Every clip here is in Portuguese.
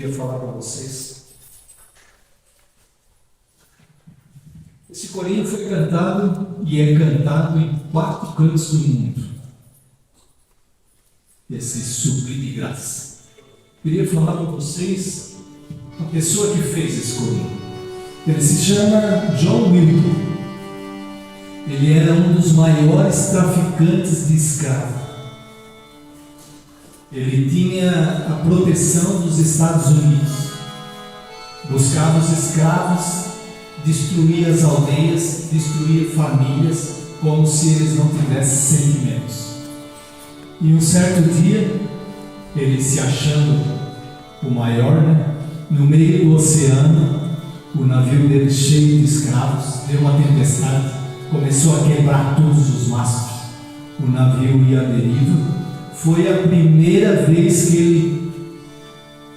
queria falar para vocês. Esse corinho foi cantado e é cantado em 4 cantos do mundo. Esse sublime graça. Queria falar para vocês a pessoa que fez esse corinho. Ele se chama John Milton. Ele era um dos maiores traficantes de escravos. Ele tinha a proteção dos Estados Unidos. Buscava os escravos, destruía as aldeias, destruía famílias, como se eles não tivessem sentimentos. E um certo dia, ele se achando o maior, no meio do oceano, o navio dele cheio de escravos, deu uma tempestade, começou a quebrar todos os mastros, o navio ia à deriva. Foi a primeira vez que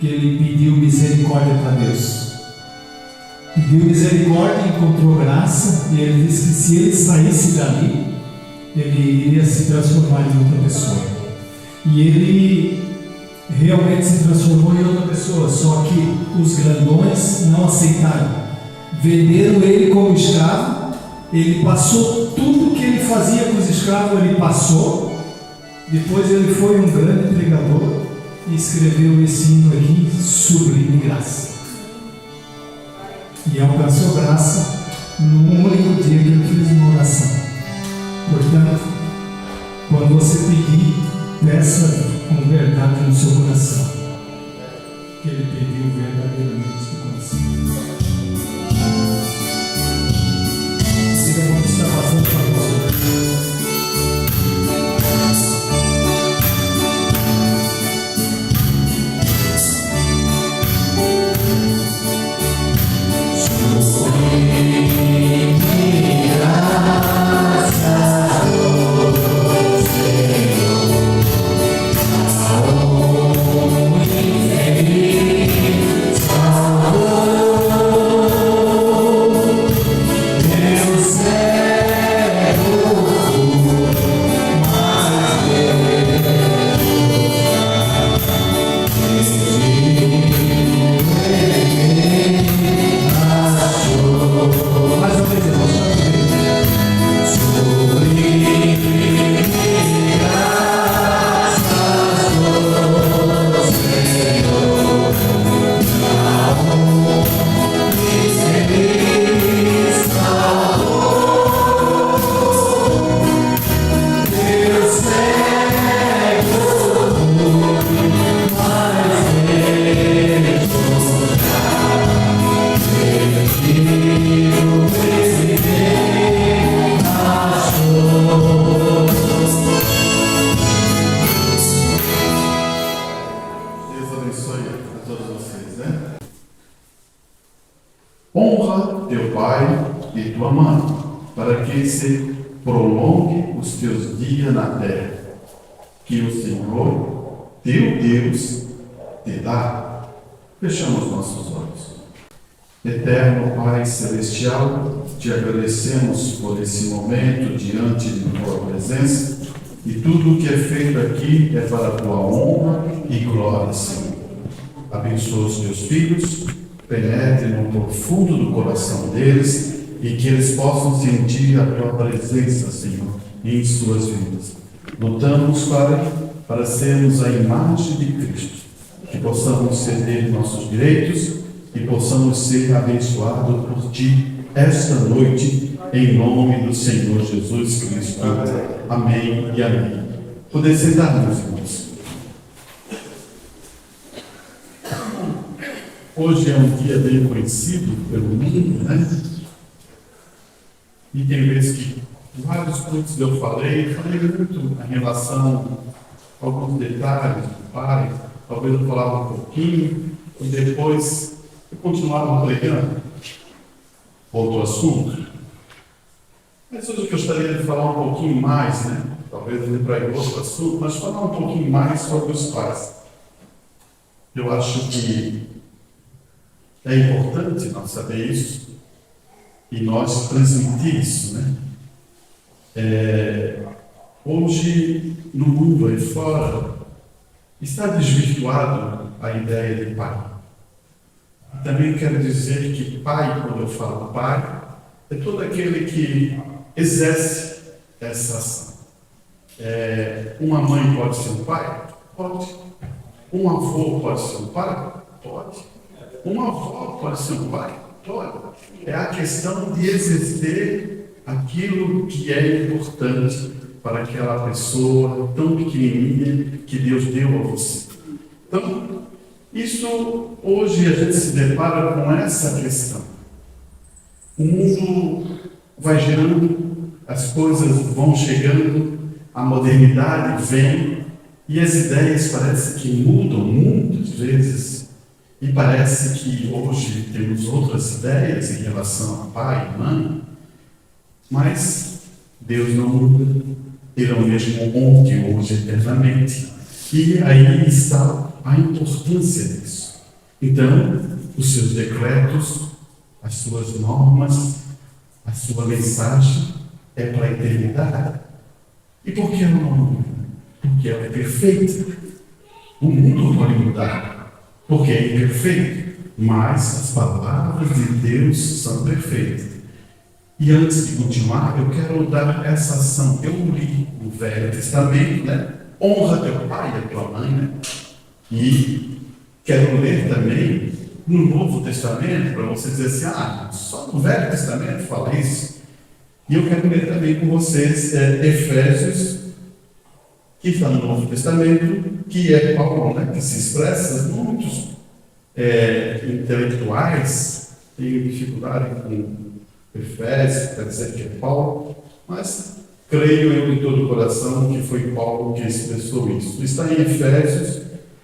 ele pediu misericórdia para Deus. Pediu misericórdia, encontrou graça, e ele disse que se ele saísse dali, ele iria se transformar em outra pessoa. E ele realmente se transformou em outra pessoa, só que os grandões não aceitaram. Venderam ele como escravo. Ele passou tudo que ele fazia com os escravos, ele passou. Depois ele foi um grande pregador e escreveu esse hino aqui, Sublime Graça. E alcançou graça no único dia que ele fez uma oração. Portanto, quando você pedir, peça com verdade no seu coração, que ele pediu verdadeiramente do coração. Esse irmão está passando para você. Honra teu pai e tua mãe, para que se prolongue os teus dias na terra, que o Senhor, teu Deus, te dá. Fechamos nossos olhos. Eterno Pai Celestial, te agradecemos por esse momento diante de tua presença, e tudo o que é feito aqui é para a tua honra e glória, Senhor. Abençoa os teus filhos, penetre no profundo do coração deles e que eles possam sentir a tua presença, Senhor, em suas vidas. Lutamos, Pai, para sermos a imagem de Cristo, que possamos ceder nossos direitos e possamos ser abençoados por Ti esta noite, em nome do Senhor Jesus Cristo. Amém e amém. Poder sentar, meus irmãos. Hoje é um dia bem conhecido pelo mundo, E tem vezes que vários pontos eu falei muito em relação a alguns detalhes do Pai. Talvez eu falava um pouquinho e depois eu continuava pregando outro assunto. Mas hoje eu gostaria de falar um pouquinho mais, Talvez eu para outro assunto, mas falar um pouquinho mais sobre os pais. Eu acho que é importante nós saber isso e nós transmitir isso, Hoje, no mundo aí fora, está desvirtuado a ideia de pai. Também quero dizer que pai, quando eu falo pai, é todo aquele que exerce essa ação. Uma mãe pode ser um pai? Pode. Um avô pode ser um pai? Pode. Uma avó pode ser um pai? Pode. É a questão de exercer aquilo que é importante para aquela pessoa tão pequenininha que Deus deu a você. Então, isso hoje a gente se depara com essa questão. O mundo vai girando, as coisas vão chegando, a modernidade vem e as ideias parecem que mudam muitas vezes. E parece que hoje temos outras ideias em relação a pai e mãe, mas Deus não muda. Ele é o mesmo ontem, hoje, eternamente. E aí está a importância disso. Então, os seus decretos, as suas normas, a sua mensagem é para a eternidade. E por que ela não muda? Porque ela é perfeita. O mundo pode mudar, porque é imperfeito, mas as palavras de Deus são perfeitas. E antes de continuar, eu quero dar essa ação. Eu li no Velho Testamento, né? Honra teu pai e a tua mãe, né? E quero ler também no Novo Testamento, para você dizer assim, só no Velho Testamento fala isso. E eu quero ler também com vocês Efésios, que está no Novo Testamento, que é Paulo, né? Que se expressa. Muitos intelectuais têm dificuldade com Efésios, quer dizer que é Paulo, mas creio eu de todo o coração que foi Paulo que expressou isso. Está em Efésios,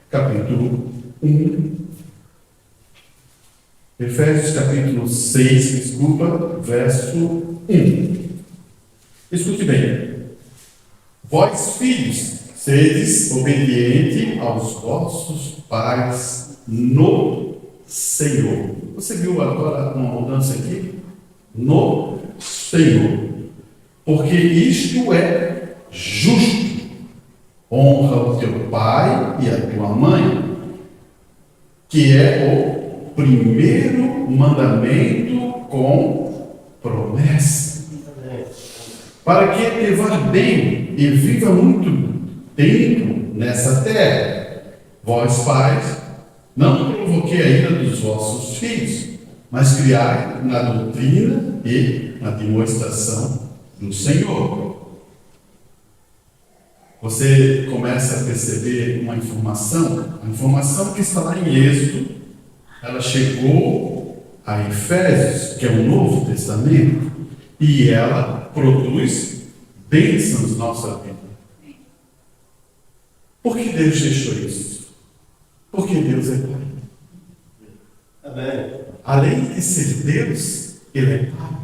capítulo 1, Efésios capítulo 6, desculpa, verso 1. Escute bem. Vós, filhos, sedes obedientes aos vossos pais no Senhor. Você viu agora uma mudança aqui? No Senhor. Porque isto é justo. Honra o teu pai e a tua mãe, que é o primeiro mandamento com promessa, para que te vá bem e viva muito tempo nessa terra. Vós, pais, não provoquei a ira dos vossos filhos, mas criai na doutrina e na demonstração do Senhor. Você começa a perceber uma informação, a informação que está lá em Êxodo, ela chegou a Efésios, que é o Novo Testamento, e ela produz bênçãos na nossa vida. Por que Deus deixou isso? Porque Deus é Pai. Amém. Além de ser Deus, Ele é Pai.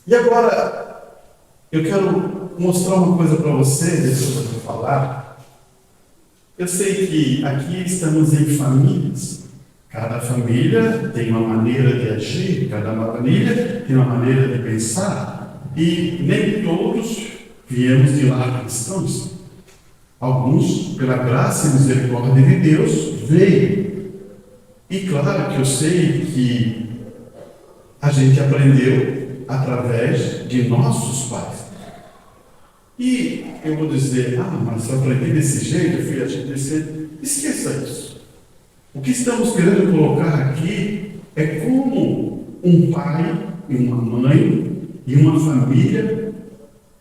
E agora, eu quero mostrar uma coisa para você, depois eu vou falar. Eu sei que aqui estamos em famílias. Cada família tem uma maneira de agir, cada família tem uma maneira de pensar. E nem todos viemos de lá cristãos. Alguns, pela graça e misericórdia de Deus, veio. E claro que eu sei que a gente aprendeu através de nossos pais. E eu vou dizer, mas eu aprendi desse jeito, eu fui agir desse jeito. Esqueça isso. O que estamos querendo colocar aqui é como um pai e uma mãe e uma família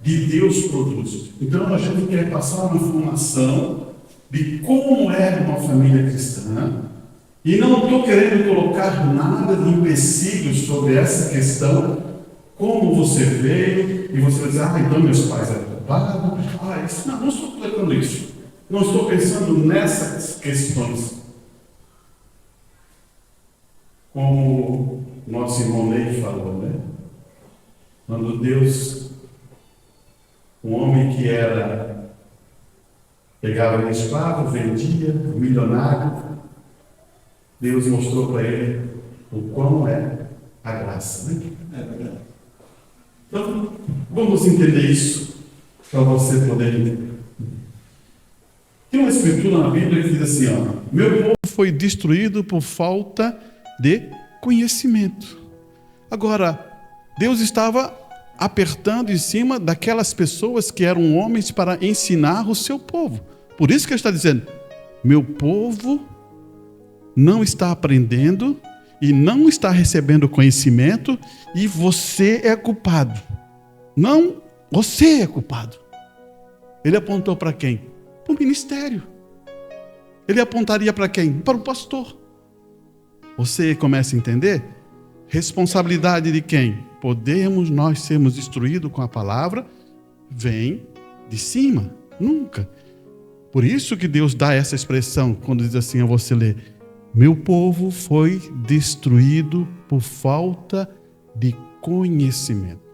de Deus produz. Então a gente quer passar uma informação de como é uma família cristã. E não estou querendo colocar nada de empecilhos sobre essa questão, como você veio, e você vai dizer, então meus pais eram culpados. Não estou colocando isso. Não estou pensando nessas questões. Como o nosso irmão Ney falou, né? Quando Deus, um homem que pegava escravo, vendia, milionário, Deus mostrou para ele o quão é a graça, né? É verdade. Então, vamos entender isso para você poder entender. Tem uma escritura na Bíblia que diz assim, meu povo foi destruído por falta de conhecimento. Agora, Deus estava apertando em cima daquelas pessoas que eram homens para ensinar o seu povo. Por isso que ele está dizendo, meu povo não está aprendendo e não está recebendo conhecimento e você é culpado. Não, você é culpado. Ele apontou para quem? Para o ministério. Ele apontaria para quem? Para o pastor. Você começa a entender? Responsabilidade de quem? Podemos nós sermos destruídos com a palavra? Vem de cima. Nunca. Por isso que Deus dá essa expressão, quando diz assim a você ler, meu povo foi destruído por falta de conhecimento.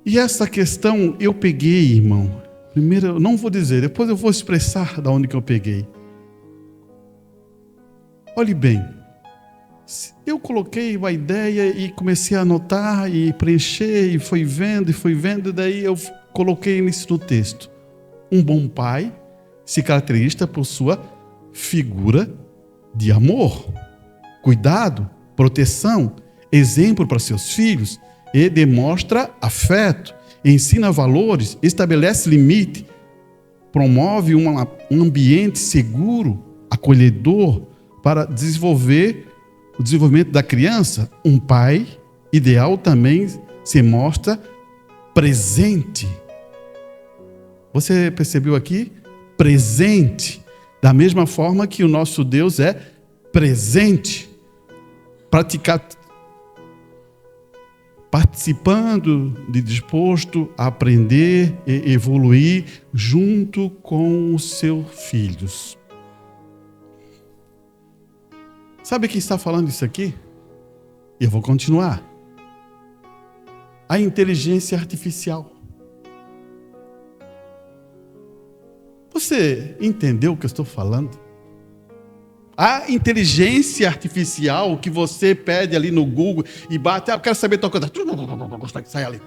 E essa questão eu peguei, irmão. Primeiro, eu não vou dizer, depois eu vou expressar da onde que eu peguei. Olhe bem, eu coloquei uma ideia e comecei a anotar e preencher e fui vendo, e daí eu coloquei isso no texto. Um bom pai se caracteriza por sua figura de amor, cuidado, proteção, exemplo para seus filhos e demonstra afeto, ensina valores, estabelece limite, promove um ambiente seguro, acolhedor para desenvolver o desenvolvimento da criança. Um pai ideal também se mostra presente. Você percebeu aqui? Presente. Da mesma forma que o nosso Deus é presente. Participando, disposto a aprender e evoluir junto com os seus filhos. Sabe quem está falando isso aqui? Eu vou continuar. A inteligência artificial. Você entendeu o que eu estou falando? A inteligência artificial que você pede ali no Google e bate, eu quero saber tal coisa. Sai ali.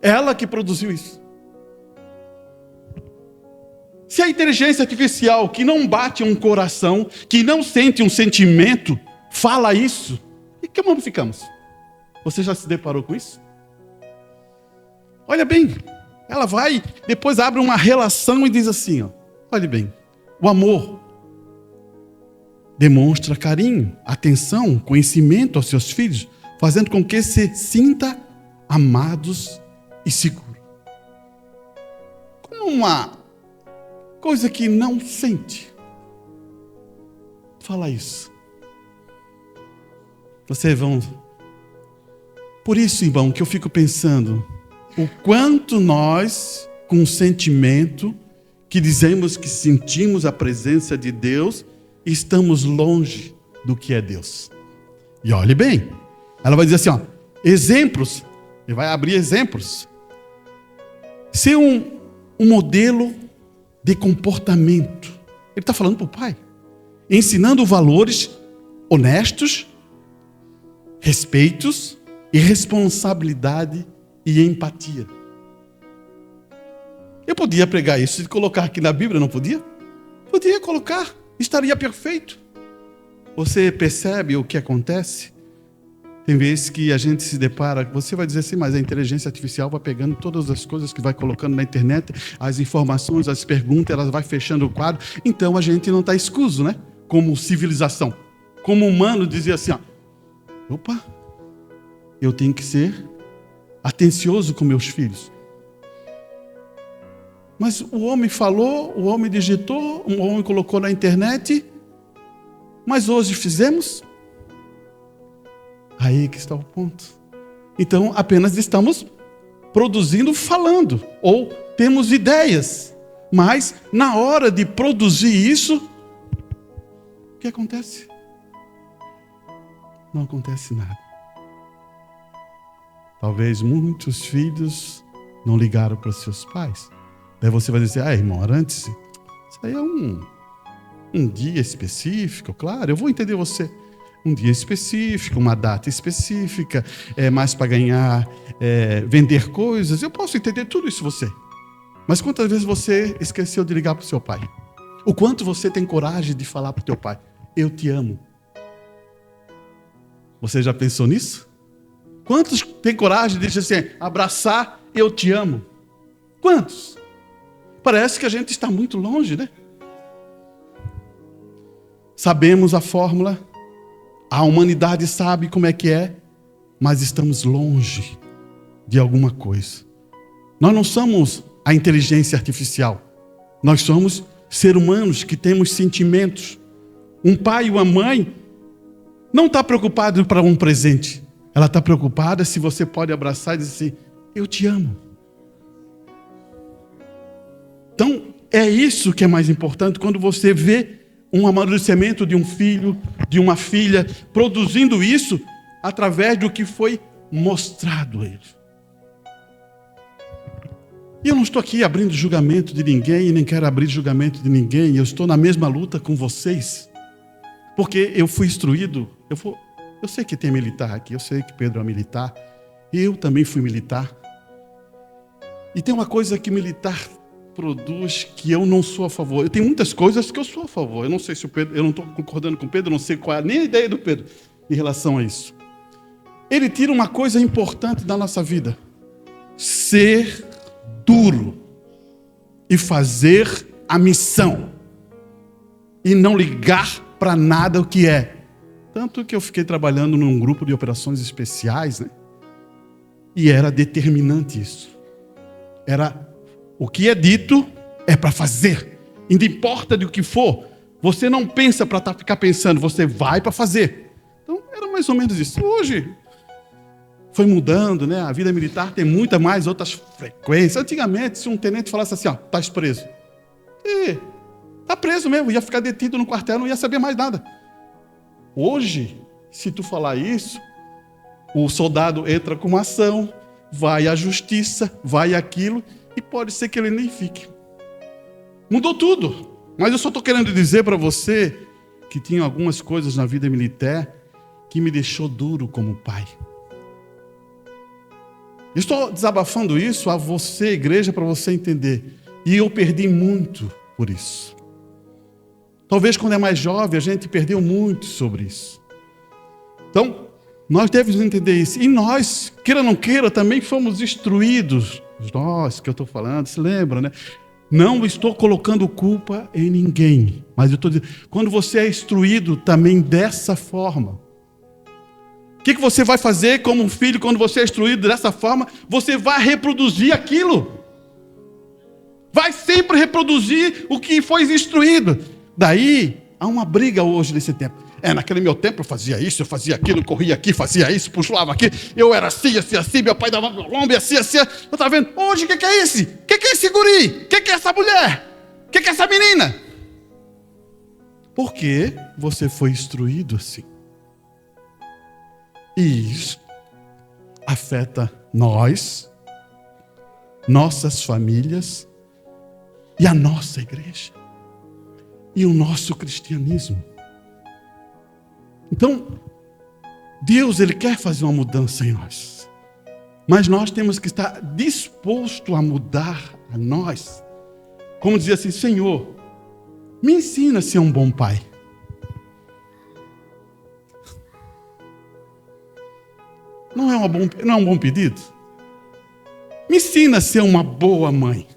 Ela que produziu isso. Se a inteligência artificial que não bate um coração, que não sente um sentimento, fala isso, e que mundo ficamos? Você já se deparou com isso? Olha bem, ela vai, depois abre uma relação e diz assim, ó, olha bem, o amor demonstra carinho, atenção, conhecimento aos seus filhos, fazendo com que se sinta amados e seguros. Como uma coisa que não sente. Fala isso. Vocês vão... Por isso, irmão, que eu fico pensando, o quanto nós, com o sentimento, que dizemos que sentimos a presença de Deus, estamos longe do que é Deus. E olhe bem, ela vai dizer assim, ó, exemplos, e vai abrir exemplos. Ser um modelo de comportamento. Ele está falando para o pai, ensinando valores honestos, respeitos e responsabilidade e empatia. Eu podia pregar isso e colocar aqui na Bíblia, não podia? Podia colocar, estaria perfeito. Você percebe o que acontece? Tem vezes que a gente se depara, você vai dizer assim, mas a inteligência artificial vai pegando todas as coisas que vai colocando na internet, as informações, as perguntas, elas vai fechando o quadro, então a gente não está escuso, né? Como civilização, como humano, dizia assim, ó, opa, eu tenho que ser atencioso com meus filhos. Mas o homem falou, o homem digitou, o homem colocou na internet, mas hoje fizemos? Aí que está o ponto. Então, apenas estamos produzindo, falando, ou temos ideias, mas na hora de produzir isso, o que acontece? Não acontece nada. Talvez muitos filhos não ligaram para seus pais. Daí você vai dizer, irmão, antes, isso aí é um dia específico, claro, eu vou entender você. Um dia específico, uma data específica, mais para ganhar, vender coisas, eu posso entender tudo isso você. Mas quantas vezes você esqueceu de ligar para o seu pai? O quanto você tem coragem de falar para o teu pai, eu te amo. Você já pensou nisso? Quantos têm coragem de dizer assim, abraçar, eu te amo? Quantos? Parece que a gente está muito longe, né? Sabemos a fórmula, a humanidade sabe como é que é, mas estamos longe de alguma coisa. Nós não somos a inteligência artificial. Nós somos seres humanos que temos sentimentos. Um pai e uma mãe não está preocupado para um presente. Ela está preocupada se você pode abraçar e dizer assim, eu te amo. Então, é isso que é mais importante quando você vê um amadurecimento de um filho, de uma filha, produzindo isso através do que foi mostrado a ele. E eu não estou aqui abrindo julgamento de ninguém, nem quero abrir julgamento de ninguém, eu estou na mesma luta com vocês, porque eu fui instruído, eu sei que tem militar aqui, eu sei que Pedro é militar, eu também fui militar, e tem uma coisa que militar produz que eu não sou a favor. Eu tenho muitas coisas que eu sou a favor. Eu não sei se o Pedro, eu não estou concordando com o Pedro, não sei qual é nem a ideia do Pedro em relação a isso. Ele tira uma coisa importante da nossa vida: ser duro e fazer a missão e não ligar para nada o que é. Tanto que eu fiquei trabalhando num grupo de operações especiais, né? E era determinante isso. Era o que é dito é para fazer. Não importa do que for. Você não pensa para ficar pensando, você vai para fazer. Então, era mais ou menos isso. Hoje, foi mudando, né? A vida militar tem muitas mais outras frequências. Antigamente, se um tenente falasse assim, ó, tá preso. E tá preso mesmo, ia ficar detido no quartel, não ia saber mais nada. Hoje, se tu falar isso, o soldado entra com uma ação, vai à justiça, vai aquilo, e pode ser que ele nem fique. Mudou tudo. Mas eu só estou querendo dizer para você que tinha algumas coisas na vida militar que me deixou duro como pai. Eu estou desabafando isso a você, igreja, para você entender. E eu perdi muito por isso. Talvez quando é mais jovem a gente perdeu muito sobre isso. Então, nós devemos entender isso. E nós, queira ou não queira, também fomos instruídos. Nós que eu estou falando, se lembra, né? Não estou colocando culpa em ninguém. Mas eu estou dizendo, quando você é instruído também dessa forma, o que você vai fazer como um filho quando você é instruído dessa forma? Você vai reproduzir aquilo. Vai sempre reproduzir o que foi instruído. Daí, há uma briga hoje nesse tempo. Naquele meu tempo eu fazia isso, eu fazia aquilo, corria aqui, fazia isso, pulava aqui. Eu era assim, meu pai dava lombo, assim. Eu estava vendo, hoje o que é esse? O que é esse guri? O que é essa mulher? O que é essa menina? Porque você foi instruído assim. E isso afeta nós, nossas famílias e a nossa igreja. E o nosso cristianismo. Então, Deus, Ele quer fazer uma mudança em nós. Mas nós temos que estar disposto a mudar a nós. Como dizer assim, Senhor, me ensina a ser um bom pai. Não é um bom pedido? Me ensina a ser uma boa mãe.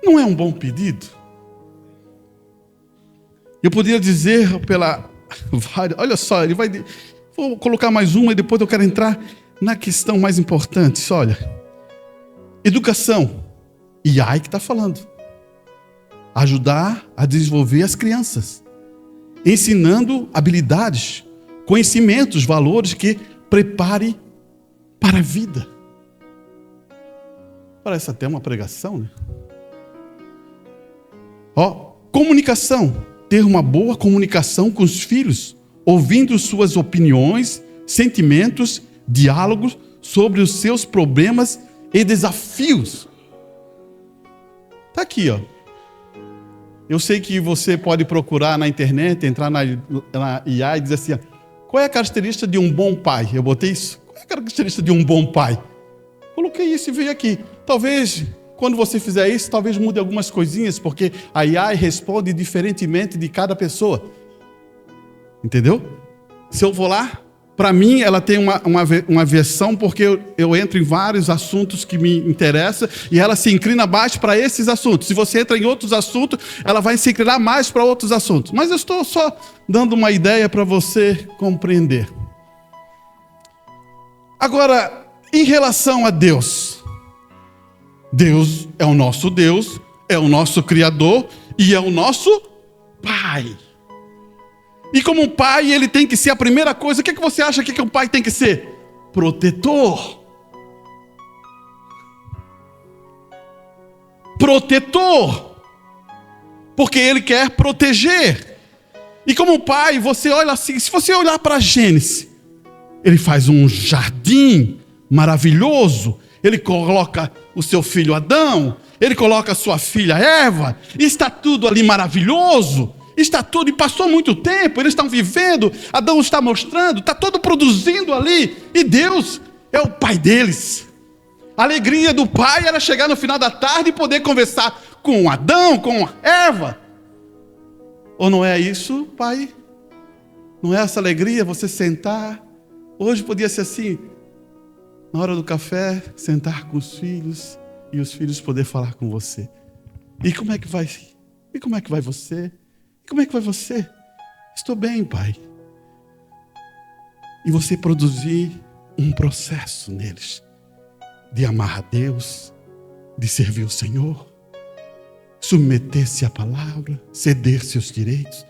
Não é um bom pedido? Eu poderia dizer olha só, vou colocar mais uma e depois eu quero entrar na questão mais importante. Olha, educação. E aí que está falando. Ajudar a desenvolver as crianças. Ensinando habilidades, conhecimentos, valores que prepare para a vida. Parece até uma pregação, né? Comunicação. Ter uma boa comunicação com os filhos, ouvindo suas opiniões, sentimentos, diálogos sobre os seus problemas e desafios. Está aqui, ó. Eu sei que você pode procurar na internet, entrar na IA e dizer assim, qual é a característica de um bom pai? Eu botei isso. Qual é a característica de um bom pai? Coloquei isso e veio aqui. Talvez Quando você fizer isso, talvez mude algumas coisinhas, porque a AI responde diferentemente de cada pessoa. Entendeu? Se eu vou lá, para mim ela tem uma versão, porque eu entro em vários assuntos que me interessam, e ela se inclina mais para esses assuntos. Se você entra em outros assuntos, ela vai se inclinar mais para outros assuntos. Mas eu estou só dando uma ideia para você compreender. Agora, em relação a Deus, Deus é o nosso Deus, é o nosso Criador e é o nosso Pai. E como um pai, ele tem que ser a primeira coisa. O que você acha que um pai tem que ser? Protetor. Protetor. Porque ele quer proteger. E como pai, você olha assim, se você olhar para Gênesis, ele faz um jardim maravilhoso. Ele coloca o seu filho Adão, ele coloca a sua filha Eva, e está tudo ali maravilhoso. Está tudo, e passou muito tempo, eles estão vivendo, Adão está mostrando, está todo produzindo ali, e Deus é o pai deles. A alegria do pai era chegar no final da tarde e poder conversar com Adão, com Eva. Ou não é isso, pai? Não é essa alegria, você sentar? Hoje podia ser assim, na hora do café, sentar com os filhos, e os filhos poder falar com você. E como é que vai? E como é que vai você? Como é que vai você? Estou bem, pai. E você produzir um processo neles de amar a Deus, de servir o Senhor, submeter-se à palavra, ceder seus direitos.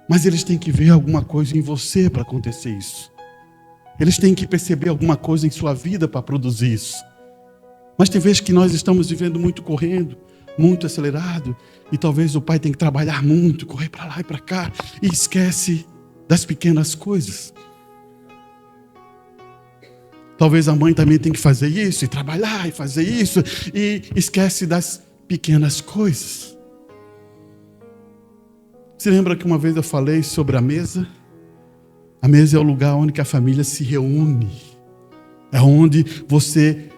Mas eles têm que ver alguma coisa em você para acontecer isso. Eles têm que perceber alguma coisa em sua vida para produzir isso. Mas tem vezes que nós estamos vivendo muito correndo, muito acelerado, e talvez o pai tenha que trabalhar muito, correr para lá e para cá, e esquece das pequenas coisas. Talvez a mãe também tenha que fazer isso, e trabalhar, e fazer isso, e esquece das pequenas coisas. Você lembra que uma vez eu falei sobre a mesa? A mesa é o lugar onde a família se reúne. É onde você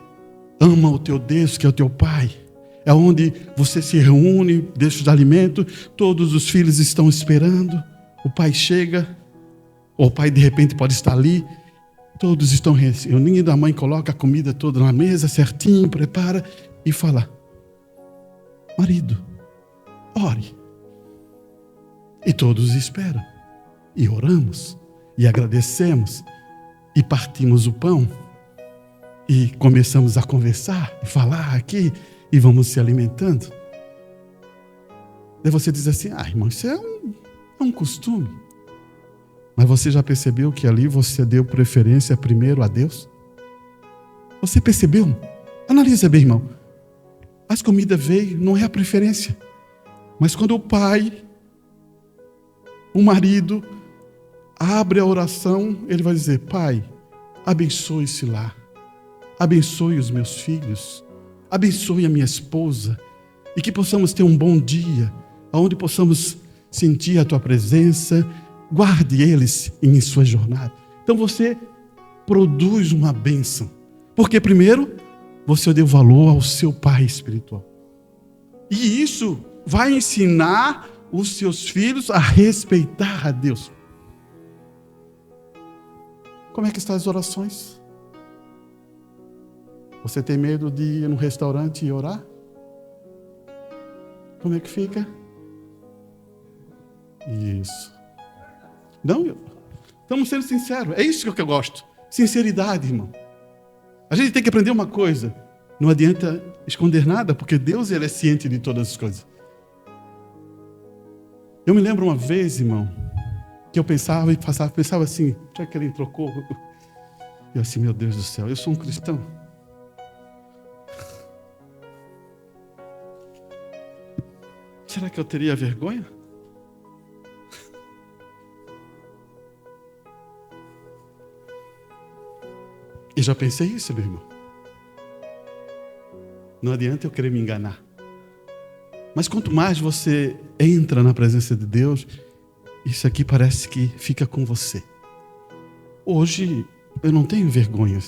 ama o teu Deus, que é o teu pai. É onde você se reúne, deixa os alimentos, todos os filhos estão esperando, o pai chega, ou o pai de repente pode estar ali, todos estão reunindo, a mãe coloca a comida toda na mesa, certinho, prepara e fala: marido, ore. E todos esperam, e oramos, e agradecemos, e partimos o pão, e começamos a conversar, e falar aqui, e vamos se alimentando. Daí você diz assim: irmão, isso é um costume. Mas você já percebeu que ali você deu preferência primeiro a Deus? Você percebeu? Analisa bem, irmão. As comidas veio, não é a preferência. Mas quando o pai, o marido, abre a oração, ele vai dizer: pai, abençoe esse lar. Abençoe os meus filhos. Abençoe a minha esposa, e que possamos ter um bom dia, onde possamos sentir a tua presença, guarde eles em sua jornada. Então você produz uma bênção, porque primeiro você deu valor ao seu pai espiritual, e isso vai ensinar os seus filhos a respeitar a Deus. Como é que estão as orações? Você tem medo de ir no restaurante e orar? Como é que fica? Isso. Não, estamos sendo sinceros. É isso que eu gosto. Sinceridade, irmão. A gente tem que aprender uma coisa. Não adianta esconder nada, porque Deus, ele é ciente de todas as coisas. Eu me lembro uma vez, irmão, que eu pensava assim, já que ele trocou. Eu assim, meu Deus do céu, eu sou um cristão. Será que eu teria vergonha? E já pensei isso, meu irmão. Não adianta eu querer me enganar. Mas quanto mais você entra na presença de Deus, isso aqui parece que fica com você. Hoje eu não tenho vergonha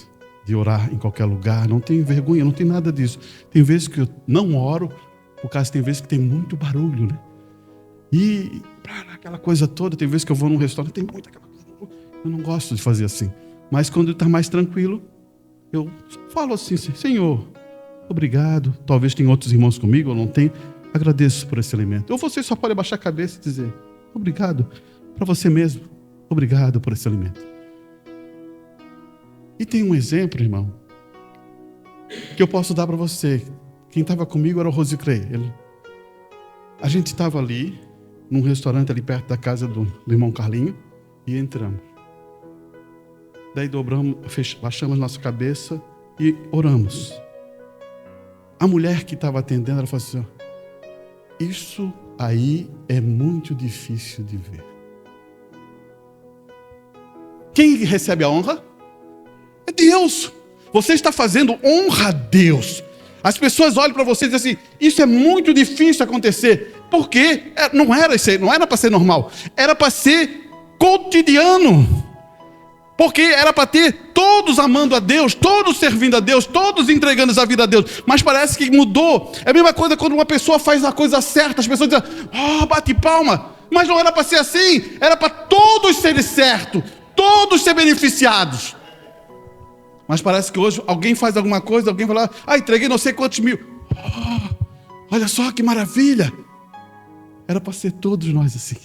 de orar em qualquer lugar, não tenho vergonha, não tem nada disso. Tem vezes que eu não oro, por causa tem vezes que tem muito barulho, né? E aquela coisa toda, tem vezes que eu vou num restaurante, tem muita aquela coisa. Eu não gosto de fazer assim. Mas quando está mais tranquilo, eu falo assim, Senhor, obrigado. Talvez tenha outros irmãos comigo, eu não tenho. Agradeço por esse alimento. Ou você só pode abaixar a cabeça e dizer, obrigado para você mesmo. Obrigado por esse alimento. E tem um exemplo, irmão, que eu posso dar para você. Quem estava comigo era o Rosicrei. A gente estava ali, num restaurante ali perto da casa do irmão Carlinho, e entramos. Daí dobramos, baixamos nossa cabeça e oramos. A mulher que estava atendendo, ela falou assim, isso aí é muito difícil de ver. Quem recebe a honra? É Deus. Você está fazendo honra a Deus. As pessoas olham para você e dizem assim, isso é muito difícil acontecer. Por quê? Não era para ser normal. Era para ser cotidiano. Porque era para ter todos amando a Deus, todos servindo a Deus, todos entregando a vida a Deus. Mas parece que mudou. É a mesma coisa quando uma pessoa faz a coisa certa. As pessoas dizem, bate palma. Mas não era para ser assim. Era para todos serem certos. Todos serem beneficiados. Mas parece que hoje alguém faz alguma coisa, alguém fala, entreguei não sei quantos mil. Olha só que maravilha. Era para ser todos nós assim.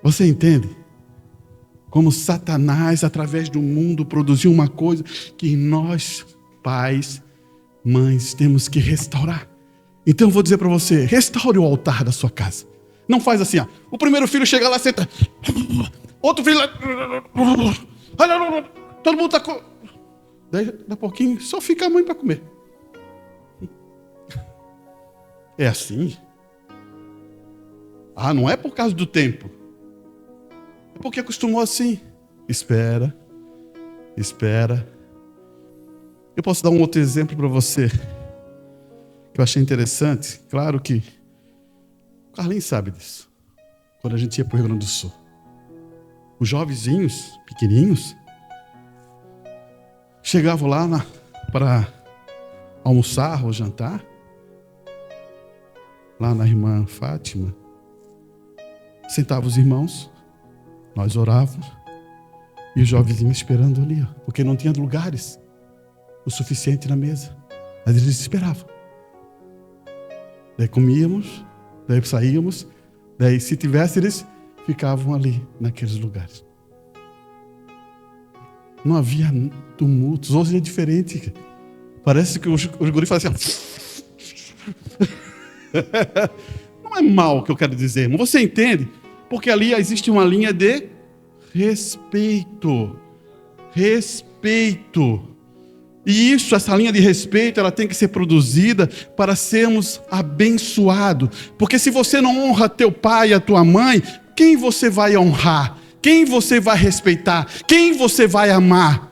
Você entende? Como Satanás, através do mundo, produziu uma coisa que nós, pais, mães, temos que restaurar. Então eu vou dizer para você, restaure o altar da sua casa. Não faz assim, o primeiro filho chega lá, senta. Outro filho lá. Todo mundo está... Daí, daqui a pouquinho, só fica a mãe para comer. É assim? Não é por causa do tempo. É porque acostumou assim. Espera. Eu posso dar um outro exemplo para você, que eu achei interessante. Claro que o Carlinhos sabe disso. Quando a gente ia para o Rio Grande do Sul. Os jovenzinhos, pequenininhos, chegavam lá para almoçar ou jantar, lá na irmã Fátima. Sentavam os irmãos, nós orávamos, e os jovenzinhos esperando ali, porque não tinha lugares o suficiente na mesa. Mas eles esperavam. Daí comíamos, daí saíamos, daí se tivesse eles ficavam ali naqueles lugares. Não havia tumultos. Hoje é diferente. Parece que os guris fazem assim. Não é mal o que eu quero dizer, mas você entende? Porque ali existe uma linha de respeito. E essa linha de respeito, ela tem que ser produzida para sermos abençoados. Porque se você não honra teu pai e a tua mãe, quem você vai honrar? Quem você vai respeitar? Quem você vai amar?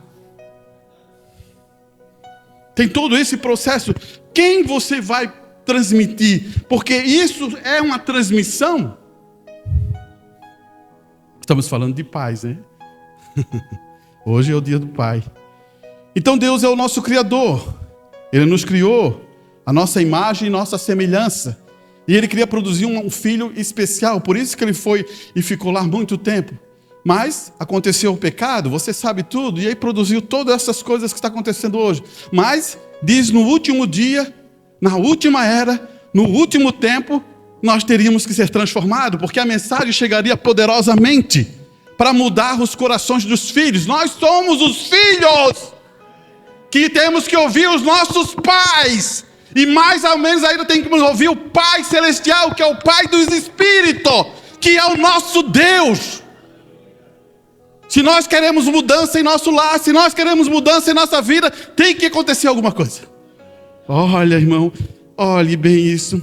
Tem todo esse processo. Quem você vai transmitir? Porque isso é uma transmissão. Estamos falando de pais, né? Hoje é o dia do pai. Então Deus é o nosso Criador. Ele nos criou a nossa imagem e nossa semelhança. E Ele queria produzir um filho especial. Por isso que Ele foi e ficou lá muito tempo. Mas aconteceu o pecado, você sabe tudo. E aí produziu todas essas coisas que está acontecendo hoje. Mas diz no último dia, na última era, no último tempo, nós teríamos que ser transformados. Porque a mensagem chegaria poderosamente para mudar os corações dos filhos. Nós somos os filhos que temos que ouvir os nossos pais. E mais ou menos ainda tem que ouvir o Pai Celestial, que é o Pai dos Espíritos, que é o nosso Deus. Se nós queremos mudança em nosso lar, se nós queremos mudança em nossa vida, tem que acontecer alguma coisa. Olha, irmão, olhe bem isso.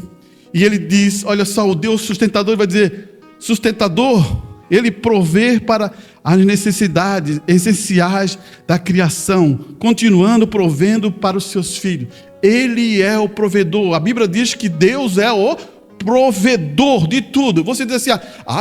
E ele diz, olha só, o Deus sustentador, ele vai dizer, sustentador, ele provê para as necessidades essenciais da criação, continuando provendo para os seus filhos. Ele é o provedor. A Bíblia diz que Deus é o provedor de tudo. Você diz assim,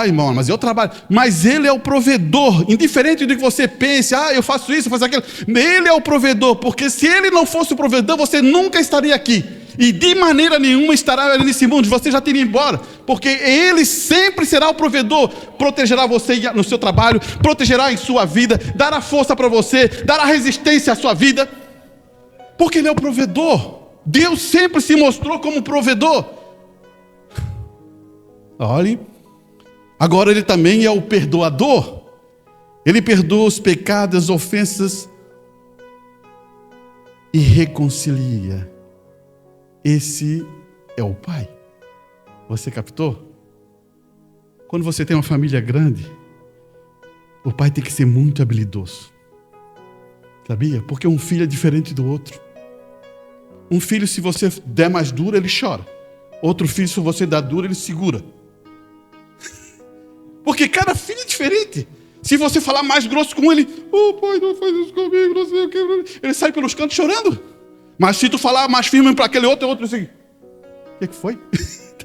irmão, mas eu trabalho. Mas Ele é o provedor, indiferente do que você pense, eu faço isso, eu faço aquilo. Ele é o provedor, porque se Ele não fosse o provedor, você nunca estaria aqui. E de maneira nenhuma estará nesse mundo, você já teria ido embora. Porque Ele sempre será o provedor, protegerá você no seu trabalho, protegerá em sua vida, dará força para você, dará resistência à sua vida. Porque Ele é o provedor. Deus sempre se mostrou como provedor. Olhe, agora Ele também é o perdoador. Ele perdoa os pecados, as ofensas e reconcilia. Esse é o Pai. Você captou? Quando você tem uma família grande, o pai tem que ser muito habilidoso. Sabia? Porque um filho é diferente do outro. Um filho, se você der mais duro, ele chora. Outro filho, se você dar duro, ele segura. Porque cada filho é diferente. Se você falar mais grosso com ele, pai, não faz isso comigo, não sei o que. Ele sai pelos cantos chorando. Mas se tu falar mais firme para aquele outro, assim, o que foi?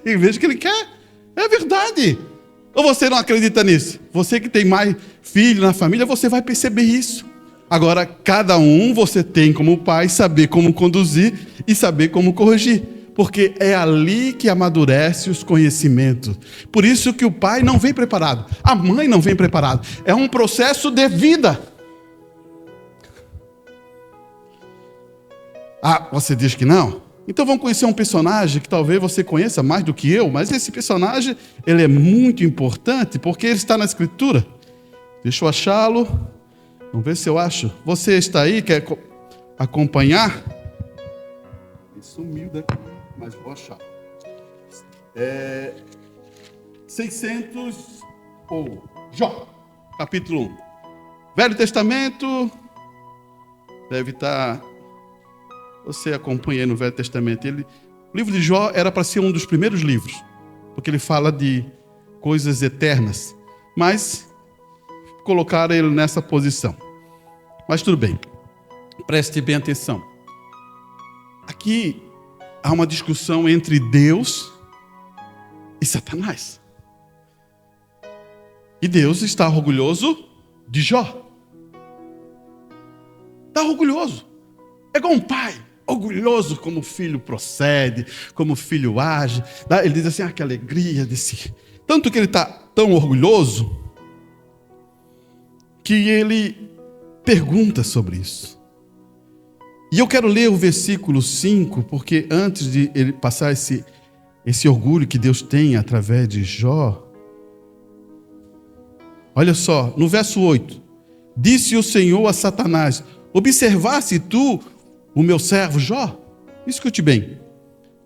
Tem vezes que ele quer. É verdade. Ou você não acredita nisso? Você que tem mais filho na família, você vai perceber isso. Agora, cada um você tem como pai saber como conduzir e saber como corrigir. Porque é ali que amadurece os conhecimentos. Por isso que o pai não vem preparado. A mãe não vem preparada. É um processo de vida. Você diz que não? Então vamos conhecer um personagem que talvez você conheça mais do que eu, mas esse personagem, ele é muito importante porque ele está na Escritura. Deixa eu achá-lo. Vamos ver se eu acho. Você está aí, quer acompanhar? Ele sumiu daqui, mas vou achar. 600 ou Jó, capítulo 1. Velho Testamento, deve estar... Você acompanha aí no Velho Testamento. O livro de Jó era para ser um dos primeiros livros, porque ele fala de coisas eternas. Mas colocaram ele nessa posição. Mas tudo bem. Preste bem atenção. Aqui há uma discussão entre Deus e Satanás. E Deus está orgulhoso de Jó. Está orgulhoso. É igual um pai. Orgulhoso como o filho procede, como o filho age. Ele diz assim, que alegria desse... Tanto que ele está tão orgulhoso que ele pergunta sobre isso. E eu quero ler o versículo 5, porque antes de ele passar esse orgulho que Deus tem através de Jó, olha só, no verso 8, disse o Senhor a Satanás, observasse tu o meu servo Jó? Escute bem.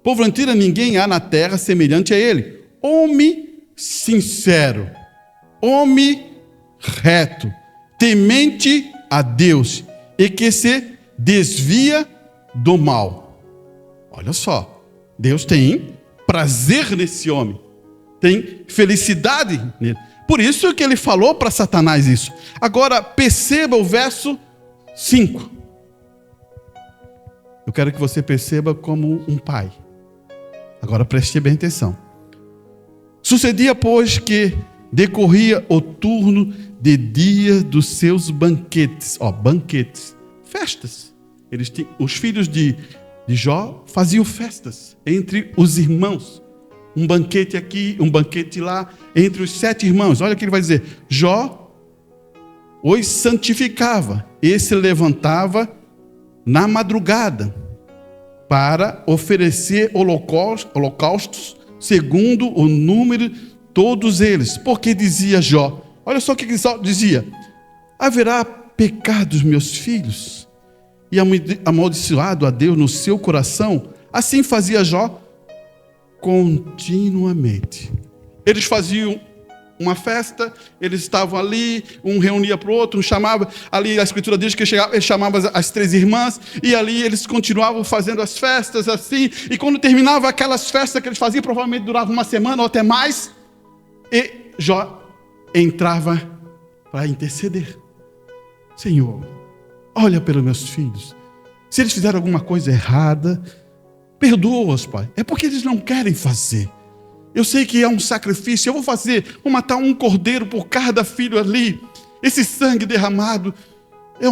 Porventura ninguém há na terra semelhante a ele. Homem sincero, homem reto, temente a Deus e que se desvia do mal. Olha só, Deus tem prazer nesse homem, tem felicidade nele. Por isso que ele falou para Satanás isso. Agora perceba o verso 5. Eu quero que você perceba como um pai. Agora preste bem atenção. Sucedia, pois, que decorria o turno de dia dos seus banquetes. Banquetes, festas. Os filhos de Jó faziam festas entre os irmãos. Um banquete aqui, um banquete lá, entre os 7 irmãos. Olha o que ele vai dizer. Jó os santificava e se levantava na madrugada para oferecer holocaustos segundo o número de todos eles. Porque dizia Jó, olha só o que Jó dizia, haverá pecado dos meus filhos e amaldiçoado a Deus no seu coração. Assim fazia Jó continuamente. Eles faziam uma festa, eles estavam ali, um reunia para o outro, um chamava, ali a Escritura diz que ele chamava as 3 irmãs, e ali eles continuavam fazendo as festas assim, e quando terminava aquelas festas que eles faziam, provavelmente durava uma semana ou até mais, e Jó entrava para interceder. Senhor, olha pelos meus filhos, se eles fizeram alguma coisa errada, perdoa-os, Pai, é porque eles não querem fazer. Eu sei que é um sacrifício. Eu vou matar um cordeiro por cada filho ali. Esse sangue derramado é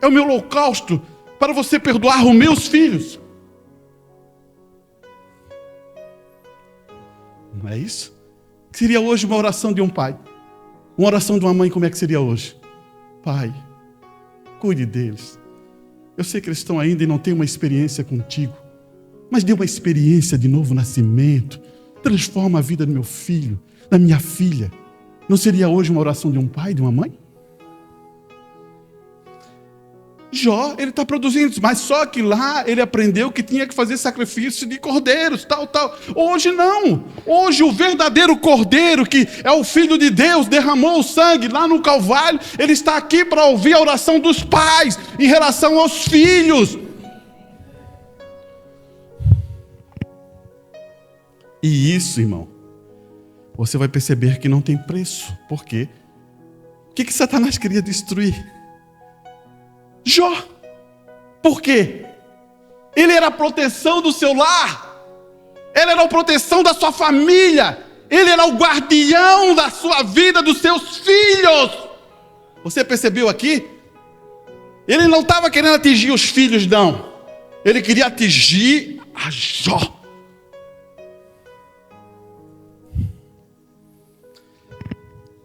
o meu holocausto para você perdoar os meus filhos. Não é isso? Seria hoje uma oração de um pai. Uma oração de uma mãe, como é que seria hoje? Pai, cuide deles. Eu sei que eles estão ainda e não têm uma experiência contigo, mas dê uma experiência de novo nascimento. Transforma a vida do meu filho, da minha filha. Não seria hoje uma oração de um pai, de uma mãe? Jó, ele está produzindo isso, mas só que lá ele aprendeu que tinha que fazer sacrifício de cordeiros, tal. Hoje não. Hoje o verdadeiro cordeiro, que é o Filho de Deus, derramou o sangue lá no Calvário, ele está aqui para ouvir a oração dos pais em relação aos filhos. E isso, irmão, você vai perceber que não tem preço. Por quê? O que Satanás queria destruir? Jó. Por quê? Ele era a proteção do seu lar. Ele era a proteção da sua família. Ele era o guardião da sua vida, dos seus filhos. Você percebeu aqui? Ele não estava querendo atingir os filhos, não. Ele queria atingir a Jó.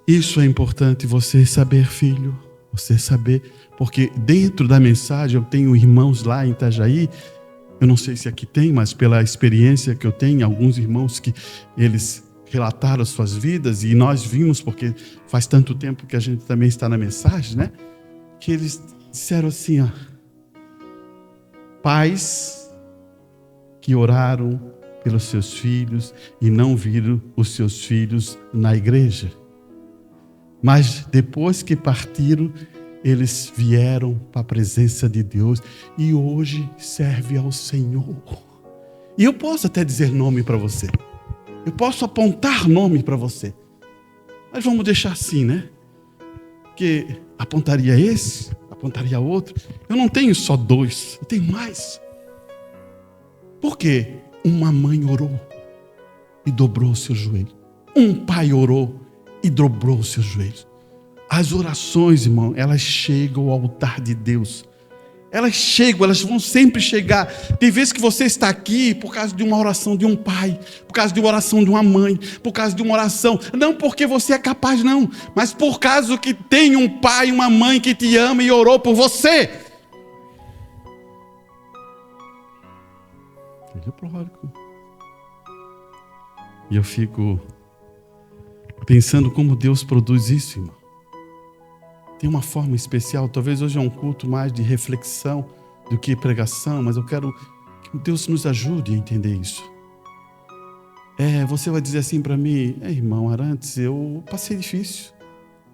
Isso é importante você saber, filho. Você saber, porque dentro da mensagem eu tenho irmãos lá em Itajaí, eu não sei se aqui tem, mas pela experiência que eu tenho, alguns irmãos que eles relataram as suas vidas, e nós vimos, porque faz tanto tempo que a gente também está na mensagem, né? Que eles disseram assim, ó, pais que oraram pelos seus filhos e não viram os seus filhos na igreja. Mas depois que partiram, eles vieram para a presença de Deus e hoje servem ao Senhor. E eu posso até dizer nome para você. Eu posso apontar nome para você. Mas vamos deixar assim, né? Que apontaria esse, apontaria outro. Eu não tenho só dois, eu tenho mais. Por quê? Uma mãe orou e dobrou o seu joelho. Um pai orou e dobrou os seus joelhos. As orações, irmão, elas chegam ao altar de Deus. Elas chegam, elas vão sempre chegar. Tem vezes que você está aqui por causa de uma oração de um pai, por causa de uma oração de uma mãe, por causa de uma oração, não porque você é capaz, não, mas por causa que tem um pai e uma mãe que te ama e orou por você. Filho pródigo. E eu fico pensando como Deus produz isso, irmão. Tem uma forma especial. Talvez hoje é um culto mais de reflexão do que pregação, mas eu quero que Deus nos ajude a entender isso. Você vai dizer assim para mim, irmão Arantes, eu passei difícil.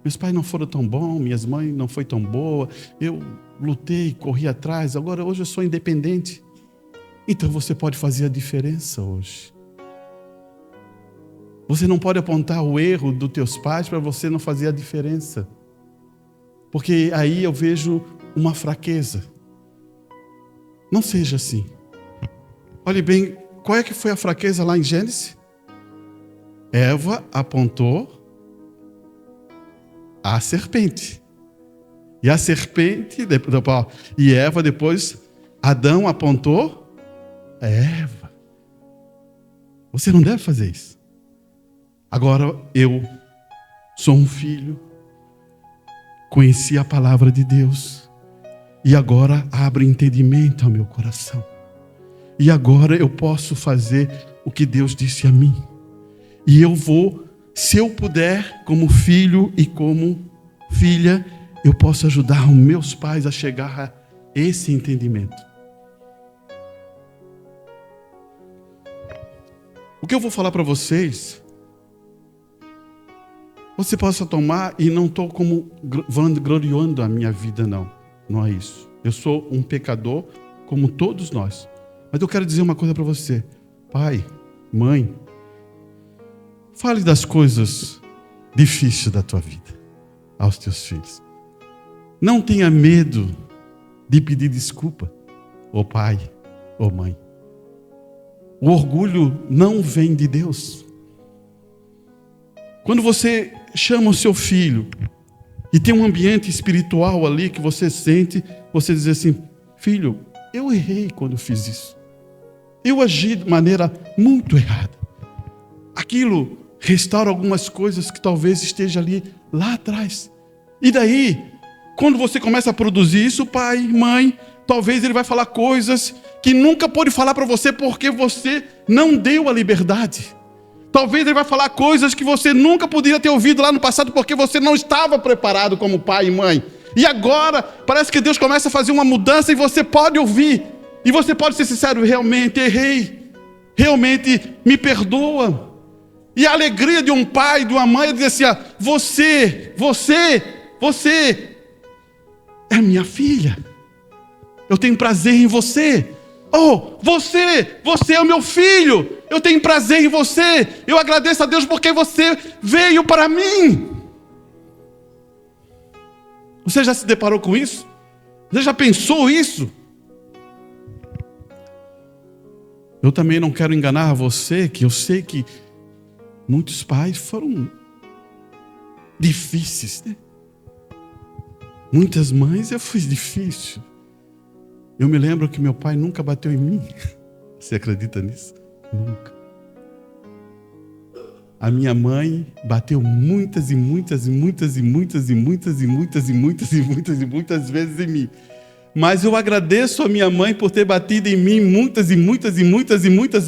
Meus pais não foram tão bons, minhas mães não foi tão boa, eu lutei, corri atrás, agora hoje eu sou independente. Então você pode fazer a diferença hoje. Você não pode apontar o erro dos teus pais para você não fazer a diferença. Porque aí eu vejo uma fraqueza. Não seja assim. Olhe bem, qual é que foi a fraqueza lá em Gênesis? Eva apontou a serpente. E a serpente, e Eva depois, Adão apontou Eva. Você não deve fazer isso. Agora eu sou um filho, conheci a palavra de Deus e agora abre entendimento ao meu coração. E agora eu posso fazer o que Deus disse a mim. E eu vou, se eu puder, como filho e como filha, eu posso ajudar os meus pais a chegar a esse entendimento. O que eu vou falar para vocês, você possa tomar, e não estou como vangloriando a minha vida, não. Não é isso. Eu sou um pecador, como todos nós. Mas eu quero dizer uma coisa para você. Pai, mãe, fale das coisas difíceis da tua vida aos teus filhos. Não tenha medo de pedir desculpa, ô pai, ô mãe. O orgulho não vem de Deus. Quando você chama o seu filho e tem um ambiente espiritual ali que você sente, você diz assim: filho, eu errei quando fiz isso. Eu agi de maneira muito errada. Aquilo restaura algumas coisas que talvez esteja ali lá atrás. E daí, quando você começa a produzir isso, pai, mãe, talvez ele vai falar coisas que nunca pôde falar para você porque você não deu a liberdade. Talvez ele vai falar coisas que você nunca poderia ter ouvido lá no passado porque você não estava preparado como pai e mãe. E agora, parece que Deus começa a fazer uma mudança e você pode ouvir. E você pode ser sincero: realmente errei. Realmente me perdoa. E a alegria de um pai, de uma mãe, é dizer assim: você é minha filha. Eu tenho prazer em você. Oh, você é o meu filho. Eu tenho prazer em você. Eu agradeço a Deus porque você veio para mim. Você já se deparou com isso? Você já pensou isso? Eu também não quero enganar você, que eu sei que muitos pais foram difíceis, né? Muitas mães eu fui difícil. Eu me lembro que meu pai nunca bateu em mim. Você acredita nisso? Nunca. A minha mãe bateu muitas vezes em mim. Mas eu agradeço a minha mãe por ter batido em mim muitas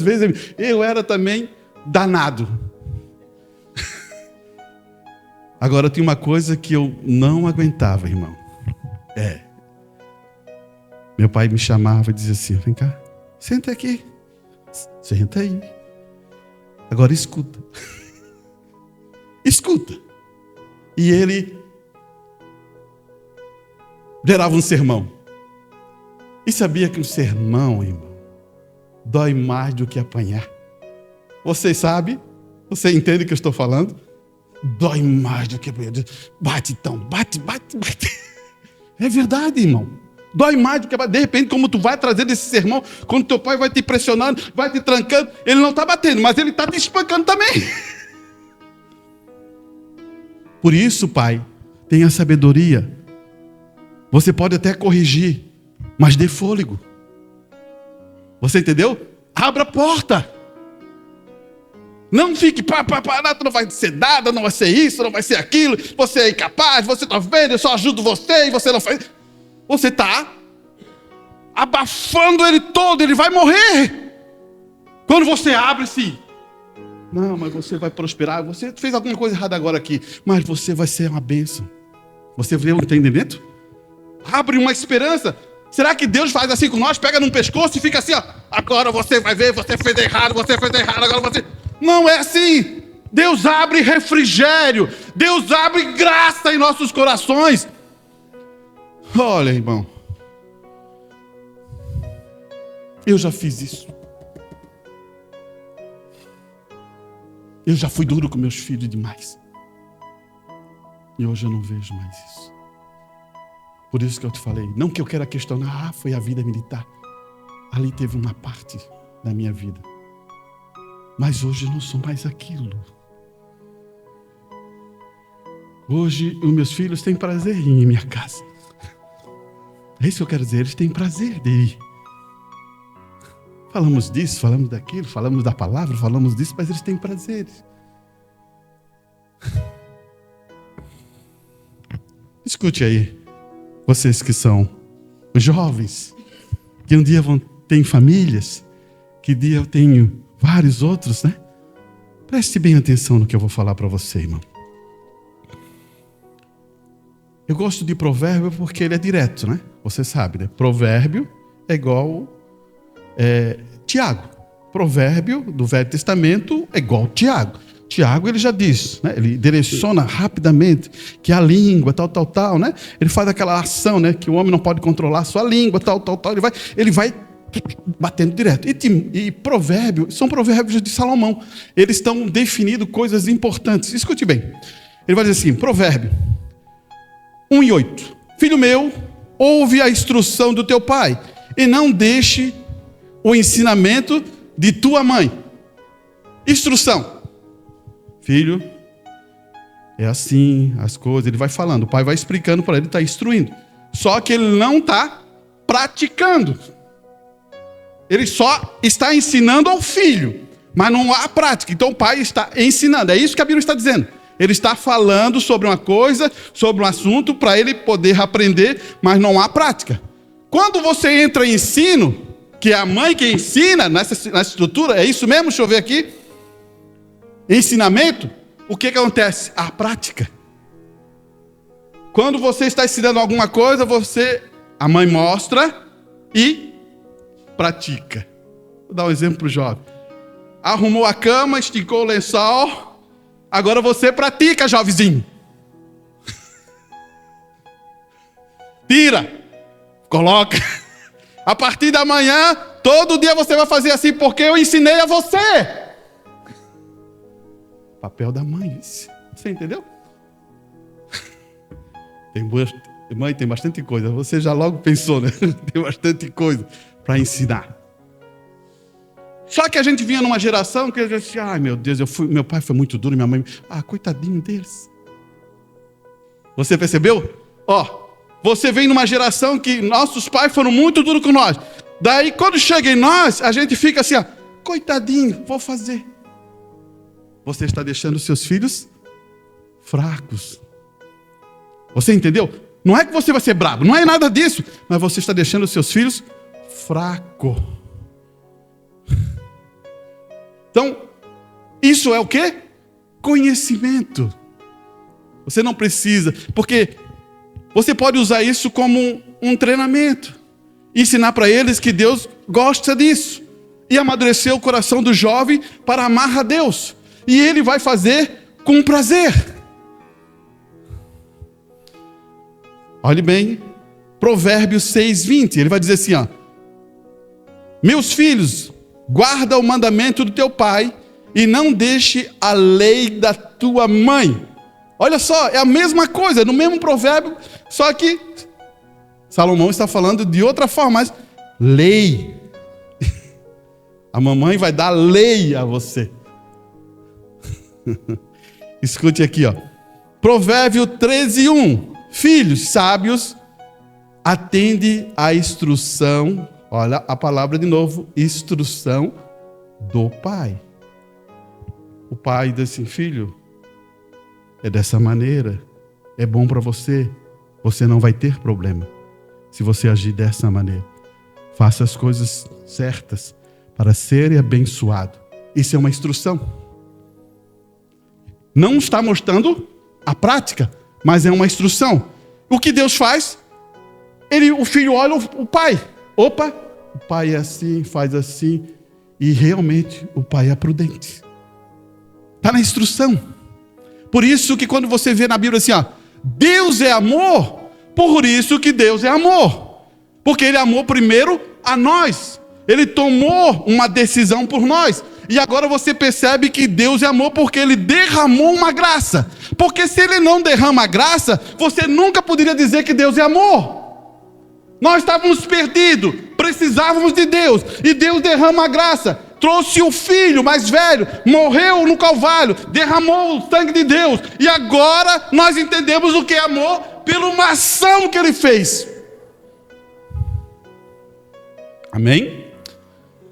vezes. Eu era também danado. Agora tem uma coisa que eu não aguentava, irmão. Meu pai me chamava e dizia assim: vem cá, senta aqui. Senta aí. Agora escuta. Escuta. E ele gerava um sermão. E sabia que um sermão, irmão, dói mais do que apanhar. Você sabe? Você entende o que eu estou falando? Dói mais do que apanhar. Bate então, bate. É verdade, irmão. Dói mais do que apanhar. De repente, como tu vai trazendo esse sermão, quando teu pai vai te pressionando, vai te trancando, ele não está batendo, mas ele está te espancando também. Por isso, pai, tenha sabedoria. Você pode até corrigir, mas dê fôlego. Você entendeu? Abra a porta. Não fique, tu não vai ser nada, não vai ser isso, não vai ser aquilo, você é incapaz, você está vendo, eu só ajudo você e você não faz. Você está abafando ele todo, ele vai morrer. Quando você abre-se, não, mas você vai prosperar, você fez alguma coisa errada agora aqui, mas você vai ser uma bênção. Você vê o entendimento? Abre uma esperança. Será que Deus faz assim com nós? Pega num pescoço e fica assim, ó. Agora você vai ver, você fez errado, agora você... Não é assim. Deus abre refrigério. Deus abre graça em nossos corações. Olha, irmão. Eu já fiz isso. Eu já fui duro com meus filhos demais. E hoje eu não vejo mais isso. Por isso que eu te falei, não que eu queira questionar, foi a vida militar. Ali teve uma parte da minha vida. Mas hoje eu não sou mais aquilo. Hoje os meus filhos têm prazer em ir em minha casa. É isso que eu quero dizer, eles têm prazer de ir. Falamos disso, falamos daquilo, falamos da palavra, falamos disso, mas eles têm prazer. Escute aí. Vocês que são jovens, que um dia vão ter famílias, que um dia eu tenho vários outros, né? Preste bem atenção no que eu vou falar para você, irmão. Eu gosto de provérbio porque ele é direto, né? Você sabe, né? Provérbio é igual Tiago. Provérbio do Velho Testamento é igual Tiago. Tiago, ele já diz, né? Ele direciona rapidamente que a língua, tal, né? Ele faz aquela ação, né? Que o homem não pode controlar a sua língua, tal. Ele vai batendo direto. E provérbio, são provérbios de Salomão. Eles estão definindo coisas importantes. Escute bem. Ele vai dizer assim, provérbio 1:8. Filho meu, ouve a instrução do teu pai e não deixe o ensinamento de tua mãe. Instrução. Filho, é assim, as coisas. Ele vai falando, o pai vai explicando para ele, está instruindo. Só que ele não está praticando. Ele só está ensinando ao filho, mas não há prática. Então o pai está ensinando. É isso que a Bíblia está dizendo. Ele está falando sobre uma coisa, sobre um assunto, para ele poder aprender, mas não há prática. Quando você entra em ensino, que é a mãe que ensina nessa estrutura, é isso mesmo? Deixa eu ver aqui. Ensinamento, o que acontece? A prática. Quando você está ensinando alguma coisa, a mãe mostra e pratica. Vou dar um exemplo para o jovem. Arrumou a cama, esticou o lençol. Agora você pratica, jovenzinho. Tira, coloca. A partir da manhã, todo dia você vai fazer assim, porque eu ensinei a você. Papel da mãe, isso. Você entendeu? Mãe, tem bastante coisa. Você já logo pensou, né? Tem bastante coisa para ensinar. Só que a gente vinha numa geração que a gente dizia, ai meu Deus, meu pai foi muito duro, minha mãe, coitadinho deles. Você percebeu? Você vem numa geração que nossos pais foram muito duros com nós. Daí quando chega em nós, a gente fica assim, coitadinho, vou fazer. Você está deixando seus filhos fracos. Você entendeu? Não é que você vai ser brabo, não é nada disso, mas você está deixando seus filhos fracos. Então, isso é o quê? Conhecimento. Você não precisa, porque você pode usar isso como um treinamento. Ensinar para eles que Deus gosta disso. E amadurecer o coração do jovem para amar a Deus. E ele vai fazer com prazer. Olhe bem, Provérbios 6:20, ele vai dizer assim, meus filhos, guarda o mandamento do teu pai e não deixe a lei da tua mãe. Olha só, é a mesma coisa, no mesmo provérbio, só que Salomão está falando de outra forma, mas lei. A mamãe vai dar lei a você. Escute aqui, Provérbio 13:1. Filhos sábios, atende à instrução. Olha a palavra de novo, instrução do pai. O pai diz assim, filho, é dessa maneira, é bom para você, você não vai ter problema se você agir dessa maneira. Faça as coisas certas para ser abençoado. Isso é uma instrução. Não está mostrando a prática, mas é uma instrução. O que Deus faz? O filho olha o pai. Opa, o pai é assim, faz assim. E realmente o pai é prudente. Está na instrução. Por isso que quando você vê na Bíblia assim, Deus é amor, por isso que Deus é amor. Porque Ele amou primeiro a nós. Ele tomou uma decisão por nós. E agora você percebe que Deus é amor porque Ele derramou uma graça. Porque se Ele não derrama a graça, você nunca poderia dizer que Deus é amor. Nós estávamos perdidos, precisávamos de Deus. E Deus derrama a graça. Trouxe o filho mais velho, morreu no Calvário, derramou o sangue de Deus. E agora nós entendemos o que é amor pela uma ação que Ele fez. Amém?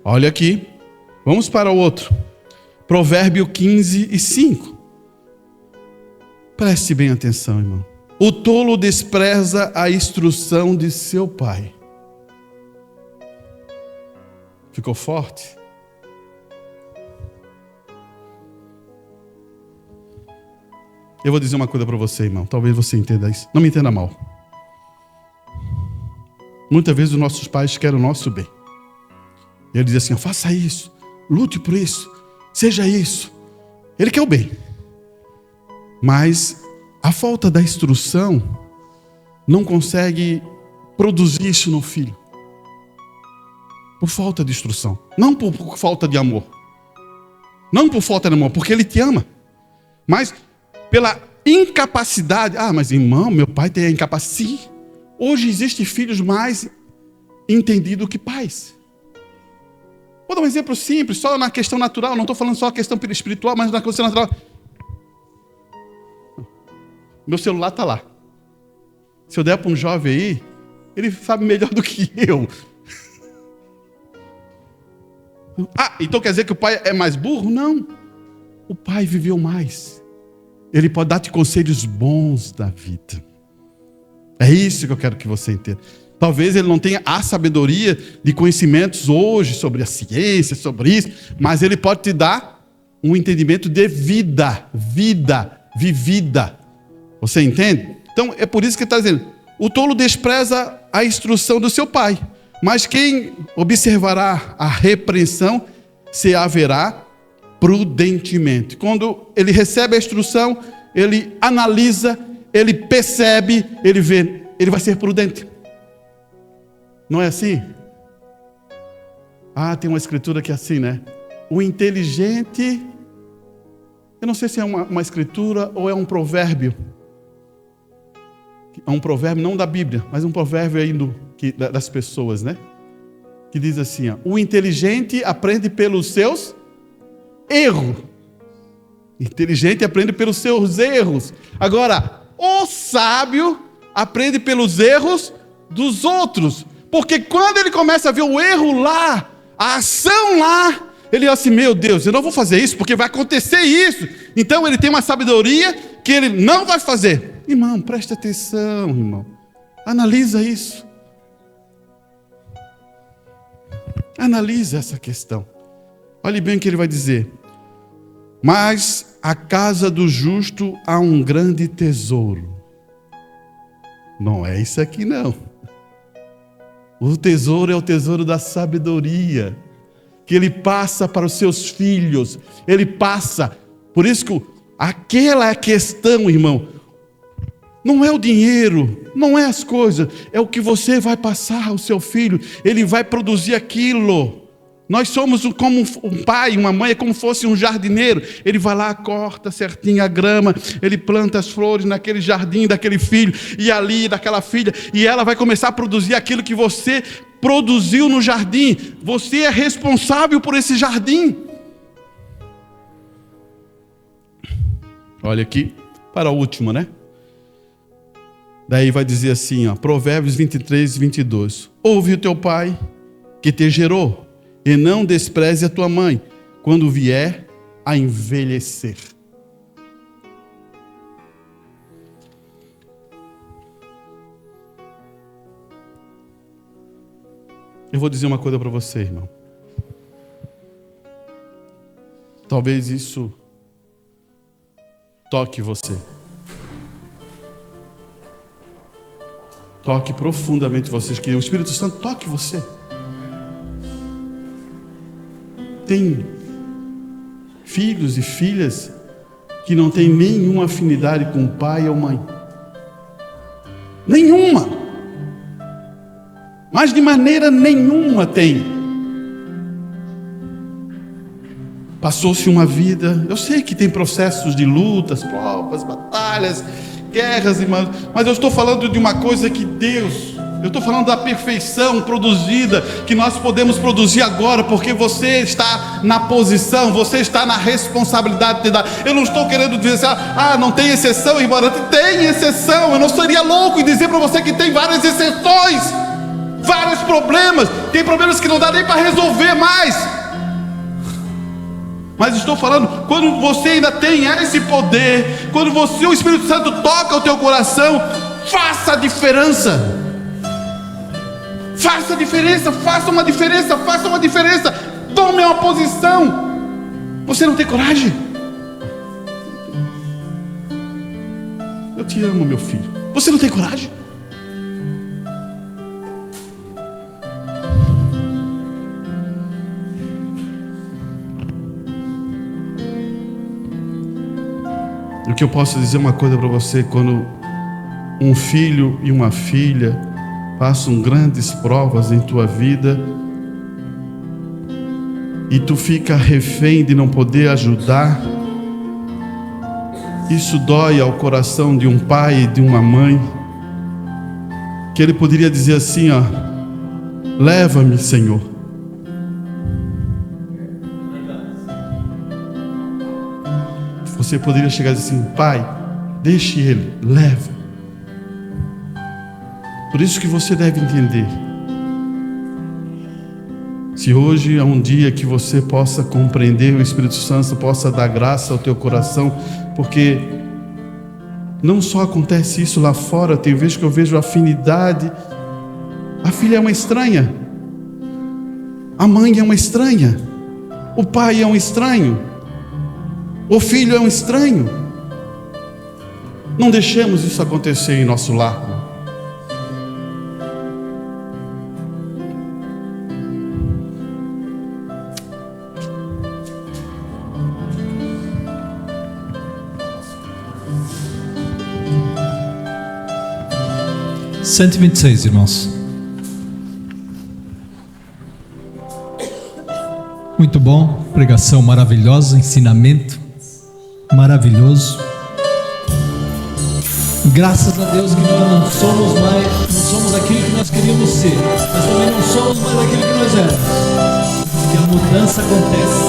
Olha aqui. Vamos para o outro. Provérbio 15:5. Preste bem atenção, irmão. O tolo despreza a instrução de seu pai. Ficou forte? Eu vou dizer uma coisa para você, irmão. Talvez você entenda isso. Não me entenda mal. Muitas vezes os nossos pais querem o nosso bem. E ele diz assim, faça isso, lute por isso, seja isso. Ele quer o bem. Mas a falta da instrução não consegue produzir isso no filho. Por falta de instrução. Não por falta de amor. Não por falta de amor, porque ele te ama. Mas pela incapacidade. Mas irmão, meu pai tem a incapacidade. Sim, hoje existem filhos mais entendidos que pais. Vou dar um exemplo simples, só na questão natural. Não estou falando só a questão espiritual, mas na questão natural. meu celular está lá. Se eu der para um jovem aí, ele sabe melhor do que eu. Ah, então quer dizer que o pai é mais burro? Não. O pai viveu mais. Ele pode dar-te conselhos bons da vida. É isso que eu quero que você entenda. Talvez ele não tenha a sabedoria de conhecimentos hoje sobre a ciência, sobre isso, mas ele pode te dar um entendimento de vida vivida. Você entende? Então é por isso que ele está dizendo, o tolo despreza a instrução do seu pai, mas quem observará a repreensão se haverá prudentemente. Quando ele recebe a instrução, ele analisa, ele percebe, ele vê, ele vai ser prudente. Não é assim? Ah, tem uma escritura que é assim, né? O inteligente, eu não sei se é uma escritura ou é um provérbio. É um provérbio não da Bíblia, mas um provérbio aí das pessoas, né? Que diz assim, ó, o inteligente aprende pelos seus erros. Inteligente aprende pelos seus erros. Agora, o sábio aprende pelos erros dos outros. Porque quando ele começa a ver o erro lá, a ação lá, ele diz assim, meu Deus, eu não vou fazer isso porque vai acontecer isso. Então ele tem uma sabedoria que ele não vai fazer. Irmão, preste atenção, irmão. Analisa isso. Analisa essa questão. Olhe bem o que ele vai dizer. Mas a casa do justo há um grande tesouro. Não é isso aqui não. O tesouro é o tesouro da sabedoria, que ele passa para os seus filhos, ele passa. Por isso que aquela é a questão, irmão. Não é o dinheiro, não é as coisas, é o que você vai passar ao seu filho, ele vai produzir aquilo. Nós somos como um pai, uma mãe, é como se fosse um jardineiro. Ele vai lá, corta certinho a grama, ele planta as flores naquele jardim daquele filho, e ali daquela filha, e ela vai começar a produzir aquilo que você produziu no jardim. Você é responsável por esse jardim. Olha aqui, para a última, né? Daí vai dizer assim, ó, Provérbios 23, 22. Ouve o teu pai que te gerou, e não despreze a tua mãe, quando vier a envelhecer. Eu vou dizer uma coisa para você, irmão. Talvez isso toque você. Toque profundamente vocês, que o Espírito Santo toque você. Tem filhos e filhas que não têm nenhuma afinidade com o pai ou mãe. Nenhuma. Mas de maneira nenhuma tem. Passou-se uma vida, eu sei que tem processos de lutas, provas, batalhas, guerras, mas eu estou falando de uma coisa que Deus, eu estou falando da perfeição produzida, que nós podemos produzir agora, porque você está na posição, você está na responsabilidade de dar. Eu não estou querendo dizer assim, não tem exceção, irmão. Tem exceção, eu não seria louco em dizer para você que tem várias exceções, vários problemas, tem problemas que não dá nem para resolver mais. Mas estou falando, quando você ainda tem esse poder, quando o Espírito Santo toca o teu coração, faça a diferença. Faça a diferença, faça uma diferença, faça uma diferença. Tome uma posição. Você não tem coragem? Eu te amo, meu filho. Você não tem coragem? O que eu posso dizer uma coisa para você, quando um filho e uma filha passam grandes provas em tua vida e tu fica refém de não poder ajudar, isso dói ao coração de um pai e de uma mãe, que ele poderia dizer assim, leva-me, Senhor. Você poderia chegar e dizer assim, pai, Deixe Ele, leve. Por isso que você deve entender. Se hoje é um dia que você possa compreender, o Espírito Santo possa dar graça ao teu coração, porque não só acontece isso lá fora, tem vezes que eu vejo afinidade. A filha é uma estranha, a mãe é uma estranha, o pai é um estranho, o filho é um estranho. Não deixemos isso acontecer em nosso lar. Cento e 126, irmãos. Muito bom, pregação maravilhosa, ensinamento maravilhoso. Graças a Deus que nós não somos aquilo que nós queríamos ser, mas também não somos mais aquilo que nós éramos. Porque a mudança acontece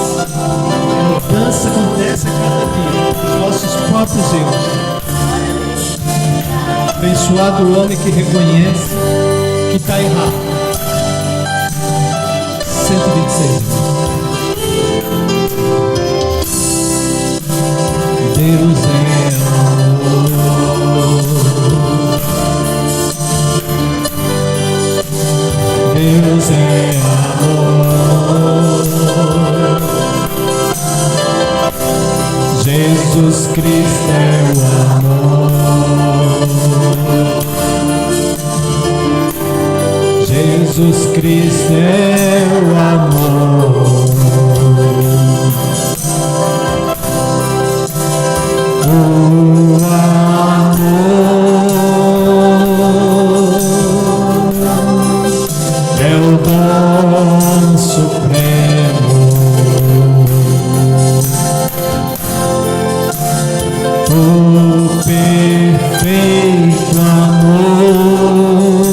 a cada dia, os nossos próprios erros. Abençoado o homem que reconhece que está errado. 126. Deus é amor. Deus é amor. Jesus Cristo é o amor. Jesus Cristo é o amor. O amor é o dom supremo. O perfeito amor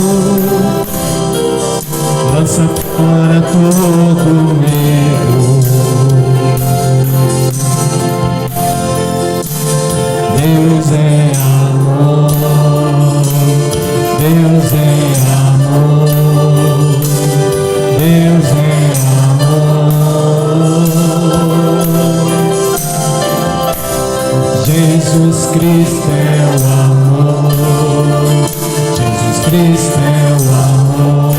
lança fora todo medo. Deus é amor, Deus é amor, Deus é amor. Jesus Cristo é o amor, Jesus Cristo é o amor,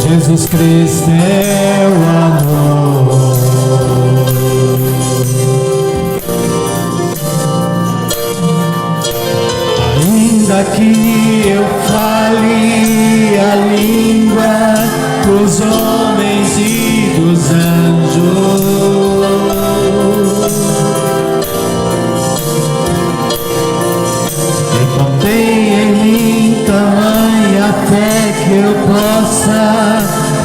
Jesus Cristo é o amor. Ainda que eu fale a língua dos homens e dos anjos, e contém em mim tamanha fé que eu possa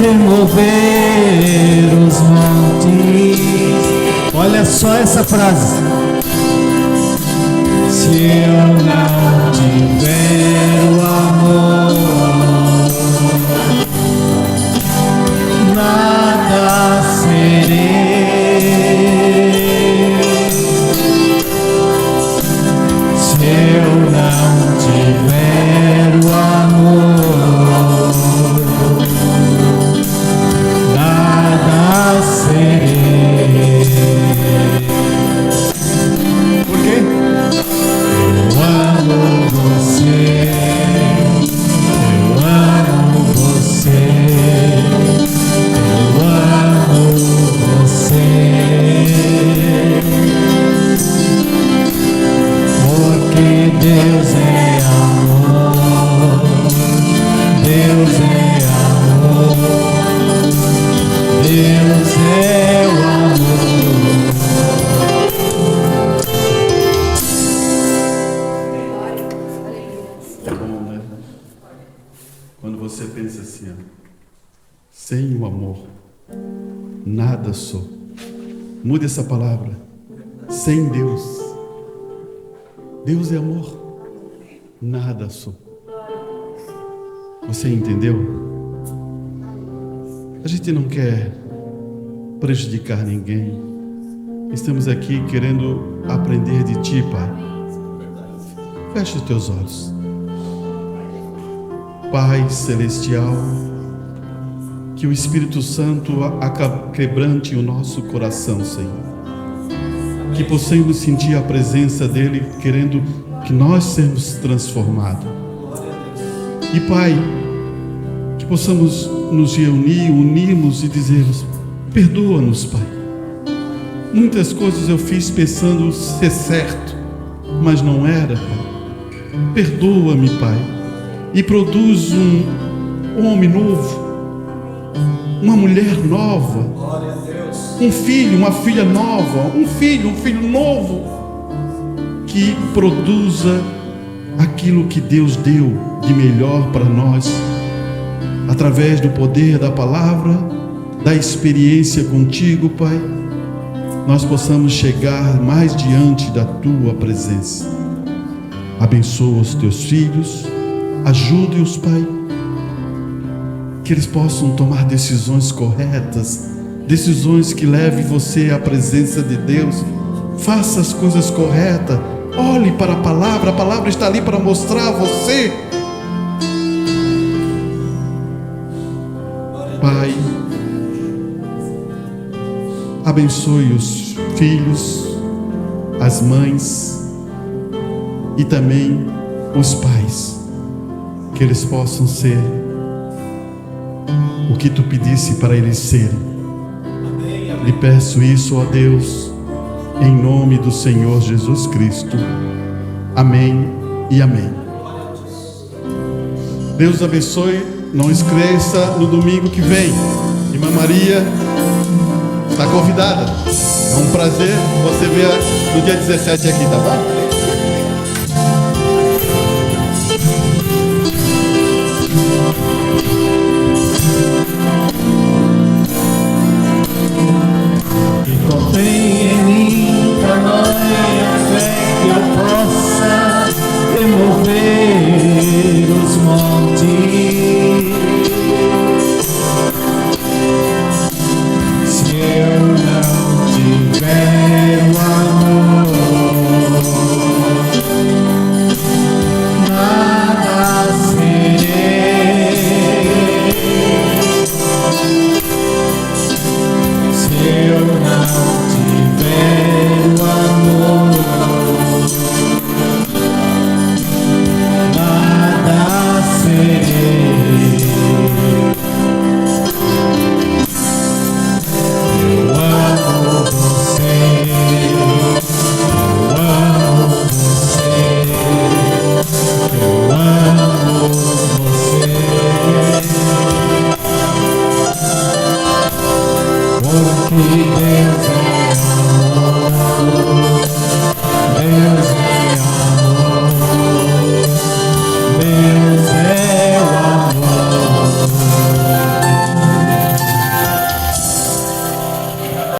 remover os montes. Olha só essa frase. Se eu não tiver o amor, nada serei. Se eu não tiver o amor, nada serei. Por quê? Eu amo você, eu amo você, eu amo você, porque Deus é amor, Deus é amor, Deus é o amor. É bom, né? Quando você pensa assim, ó, sem o amor, nada sou. Mude essa palavra. Sem Deus. Deus é amor. Nada sou. Você entendeu? A gente não quer prejudicar ninguém. Estamos aqui querendo aprender de Ti, Pai. Feche os teus olhos. Pai Celestial, que o Espírito Santo quebrante o nosso coração, Senhor. Que possamos sentir a presença dEle, querendo que nós sejamos transformados. E Pai, que possamos nos reunir, unirmos e dizermos: perdoa-nos, Pai. Muitas coisas eu fiz pensando ser certo, mas não era, Pai. Perdoa-me, Pai, e produz um homem novo, uma mulher nova, um filho, uma filha nova, um filho novo, que produza aquilo que Deus deu de melhor para nós, através do poder da palavra, da experiência contigo, Pai. Nós possamos chegar mais diante da Tua presença. Abençoa os Teus filhos, ajude-os, Pai, que eles possam tomar decisões corretas, decisões que levem você à presença de Deus. Faça as coisas corretas, olhe para a palavra está ali para mostrar a você. Pai, abençoe os filhos, as mães e também os pais, que eles possam ser o que Tu pedisse para eles serem. Lhe peço isso, ó Deus, em nome do Senhor Jesus Cristo. Amém e amém. Deus abençoe. Não esqueça, no domingo que vem, Irmã Maria está convidada. É um prazer você ver no dia 17 aqui, tá bom?